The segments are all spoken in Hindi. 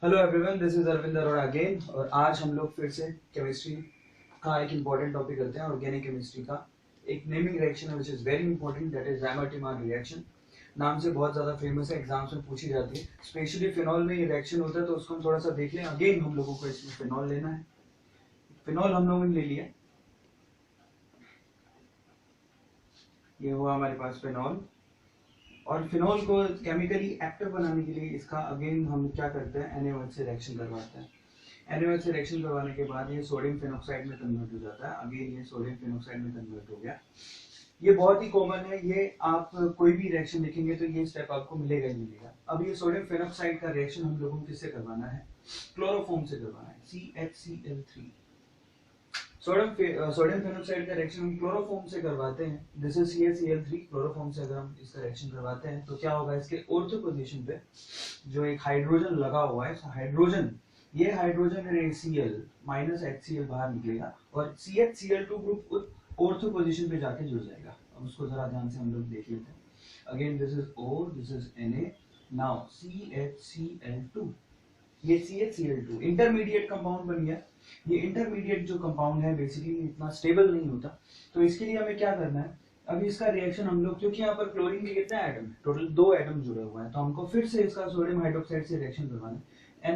Hello everyone, this is Arvind Arora again. और आज हम लोग फिर से केमिस्ट्री का एक इम्पोर्टेंट टॉपिक करते हैं, ऑर्गेनिक केमिस्ट्री का। एक नेमिंग रिएक्शन है which is very important, that is Reimer Tiemann reaction. नाम से बहुत ज्यादा फेमस है, एग्जाम्स में पूछी जाती है। स्पेशली फिनॉल में ये रिएक्शन होता है, तो उसको हम थोड़ा सा देख लें। अगेन हम लोगों को इसमें फिनॉल लेना है। फिनॉल हम लोगों ने ले लिया, ये हुआ हमारे पास फिनॉल। और फिनॉल को केमिकली एक्टिव बनाने के लिए इसका अगेन हम क्या करते हैं, NaOH से रिएक्शन करवाते हैं। NaOH से रिएक्शन करवाने के बाद ये सोडियम फिनॉक्साइड में कन्वर्ट हो जाता है। अगेन ये सोडियम फिनॉक्साइड में कन्वर्ट हो गया। ये बहुत ही कॉमन है, ये आप कोई भी रिएक्शन लिखेंगे तो ये स्टेप आपको मिलेगा ही मिलेगा। अब ये सोडियम फिनॉक्साइड का रिएक्शन हम लोगों को किससे करवाना है, क्लोरोफॉर्म से करवाना है, CHCl3। सोडियम फिनॉक्साइड का रिएक्शन हम क्लोरोफॉर्म से करवाते हैं। This is CaCl3। क्लोरोफॉर्म से अगर हम इसका रिएक्शन करवाते हैं तो क्या होगा, इसके ऑर्थो पोजीशन पे जो एक हाइड्रोजन लगा हुआ है, हाइड्रोजन, ये हाइड्रोजन है Cl माइनस HCl बाहर निकलेगा और CHCl2 ग्रुप ऑर्थो पोजीशन पे जाके जुड़ जाएगा। अब उसको जरा ध्यान से हम लोग देख लेते हैं। Again this is O, this is Na, now CHCl2, ये CHCl2 इंटरमीडिएट कंपाउंड बन गया। ये इंटरमीडिएट जो कंपाउंड है बेसिकली इतना स्टेबल नहीं होता, तो इसके लिए हमें क्या करना है, अभी इसका रिएक्शन हम लोग, क्योंकि यहाँ पर क्लोरीन के कितने एटम है, टोटल 2 एटम जुड़े हुए हैं, तो हमको फिर से इसका सोडियम हाइड्रोक्साइड से रिएक्शन करवाना है,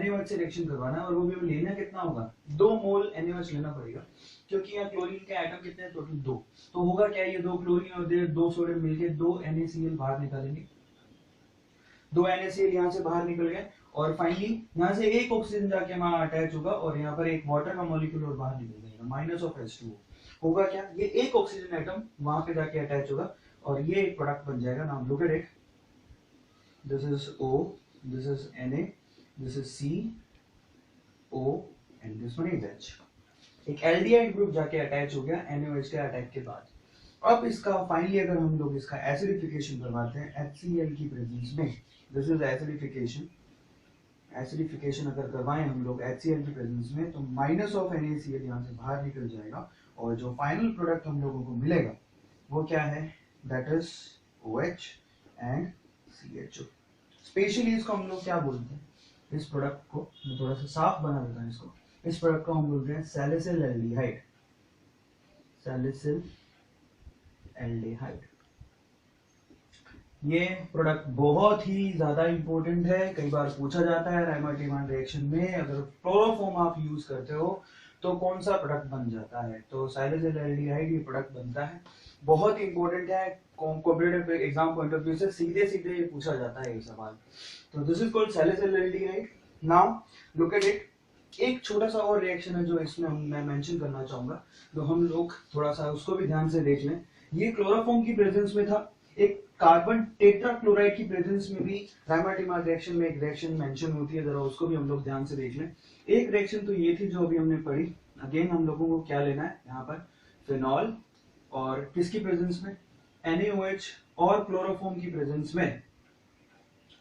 NaOH से रिएक्शन करवाना है। और वो भी हमें लेना कितना होगा, 2 मोल NaOH लेना पड़ेगा, क्योंकि यहाँ क्लोरीन के एटम कितने हैं, टोटल 2। तो होगा क्या, ये 2 क्लोरीन और 2 सोडियम मिलके 2 NaCl बाहर निकालेंगे। 2 NaCl यहाँ से बाहर निकल गए और फाइनली यहाँ से एक ऑक्सीजन जाके वहां अटैच होगा और यहाँ पर एक वाटर का मॉलिक्यूल और बाहर निकल जाएगा, माइनस ऑफ H2O। होगा क्या, ये एक ऑक्सीजन एटम वहां पे जाके अटैच होगा और ये एक प्रोडक्ट बन जाएगा। नाम look at it, this is O, this is Na, this is CO and this one is H। एक एल्डिहाइड ग्रुप जाके अटैच हो गया NaOH के अटैक के बाद। अब इसका फाइनली अगर हम लोग इसका एसिडिफिकेशन करवाते हैं HCl की प्रेजेंस में, दिस इज एसिडिफिकेशन। एसिडिफिकेशन अगर करवाएं हम लोग HCl की प्रेजेंस में, तो माइनस ऑफ NaCl यहाँ से बाहर निकल जाएगा और जो फाइनल प्रोडक्ट हम लोगों को मिलेगा वो क्या है, that is OH and CHO। Specially इसको हम लोग क्या बोलते हैं, इस प्रोडक्ट को मैं थोड़ा सा साफ बना देता हूँ इसको। इस प्रोडक्ट को हम बोलते हैं सैलिसिल एल्डिहाइड, सैलिसिल एल्डिहाइड। ये प्रोडक्ट बहुत ही ज्यादा इंपॉर्टेंट है, कई बार पूछा जाता है रायमर्टिमान रिएक्शन में, अगर क्लोरोफॉर्म आप यूज करते हो तो कौन सा प्रोडक्ट बन जाता है, तो सैलिसिल एल्डिहाइड ये प्रोडक्ट बनता है। बहुत ही इंपॉर्टेंट है, competitive exam point of view से सीधे सीधे ये पूछा जाता है ये सवाल। तो this is called salicyl aldehyde. Now look at it, एक छोटा सा और रिएक्शन है जो इसमें मैं मेंशन करना चाहूंगा, तो हम लोग थोड़ा सा उसको भी ध्यान से देख लें। ये क्लोरोफॉर्म की प्रेजेंस में था, एक कार्बन टेट्राक्लोराइड की प्रेजेंस में भी रायमर्टिमान रिएक्शन में एक रिएक्शन मेंशन होती है, जरा उसको भी हम लोग ध्यान से देख लें। एक रिएक्शन तो ये थी जो अभी हमने पढ़ी। अगेन हम लोगों को क्या लेना है यहाँ पर, फिनॉल और किसकी प्रेजेंस में, NaOH और क्लोरोफॉर्म की प्रेजेंस में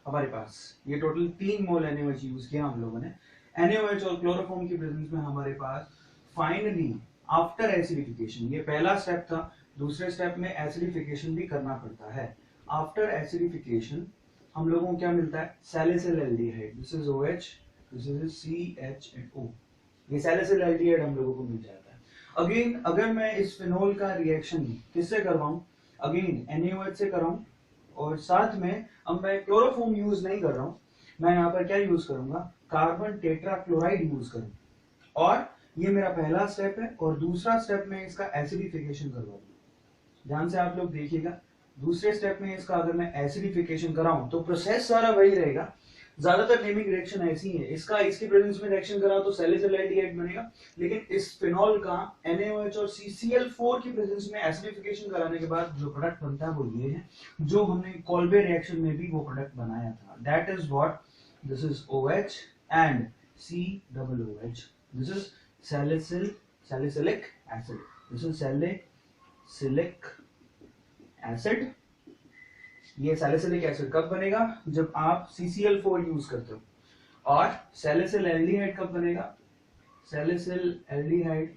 हमारे पास ये टोटल 3 मोल NaOH यूज किया हम लोगों ने। NaOH और क्लोरोफॉर्म की प्रेजेंस में हमारे पास फाइनली आफ्टर एसिडिफिकेशन, ये पहला स्टेप था, दूसरे स्टेप में एसिडिफिकेशन भी करना पड़ता है। आफ्टर एसिडिफिकेशन हम लोगों को क्या मिलता है, salicyl aldehyde, this is OH, this is CHO। ये सैलिसिल एल्डिहाइड हम लोगों को मिल जाता है। अगेन अगर मैं इस फिनोल का रिएक्शन किससे करवाऊं, अगेन NaOH से कराऊं, और साथ में अब मैं क्लोरोफॉर्म यूज नहीं कर रहा हूं, मैं यहाँ पर क्या यूज करूंगा, कार्बन टेट्राक्लोराइड यूज करूंगा। और ये मेरा पहला स्टेप है, और दूसरा स्टेप में इसका एसिडिफिकेशन करवा दूं। ध्यान से आप लोग देखिएगा, दूसरे स्टेप में इसका अगर मैं एसिडिफिकेशन कराऊं तो प्रोसेस सारा वही रहेगा। ज्यादातर नेमिंग रिएक्शन ऐसी है, इसका इसकी प्रेजेंस में रिएक्शन करा तो सैलिसिल एल्डिहाइड बनेगा, लेकिन इस फिनॉल का NaOH और CCl4 की प्रेजेंस में एसिडिफिकेशन कराने के बाद जो प्रोडक्ट बनता है वो ये है, जो हमने कॉल्बे रिएक्शन में भी वो प्रोडक्ट बनाया था, that is what, this is OH and COOH, this is salicylic acid, this is salicylic acid. ये सैलिसिलिक एसिड कब बनेगा, जब आप CCl4 यूज करते हो। और सैलिसिल एल्डिहाइड कब बनेगा, सैलिसिल एल्डिहाइड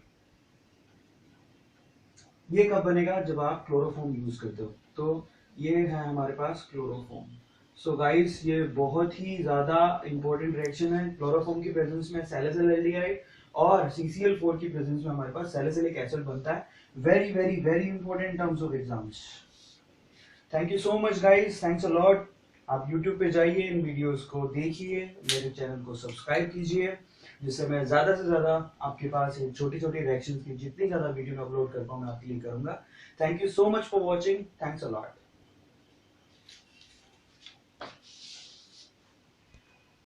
ये कब बनेगा, जब आप क्लोरोफॉर्म यूज करते हो। तो ये है हमारे पास क्लोरोफॉर्म। सो गाइस, ये बहुत ही ज्यादा इंपॉर्टेंट रिएक्शन है। क्लोरोफॉर्म की प्रेजेंस में सैलिसिलएल्डिहाइड और CCl4 की प्रेजेंस में हमारे पास सैलिसिलिक एसिड बनता है। Very very very important terms of exams. Thank you so much guys, thanks a lot. आप YouTube पे जाइए, इन वीडियोस को देखिए, मेरे चैनल को सब्सक्राइब कीजिए, जिससे मैं ज्यादा से ज्यादा आपके पास छोटी छोटी रिएक्शंस की जितनी ज्यादा वीडियो मैं अपलोड कर पाऊँ मैं आपके लिए करूंगा। Thank you so much for watching, thanks a lot.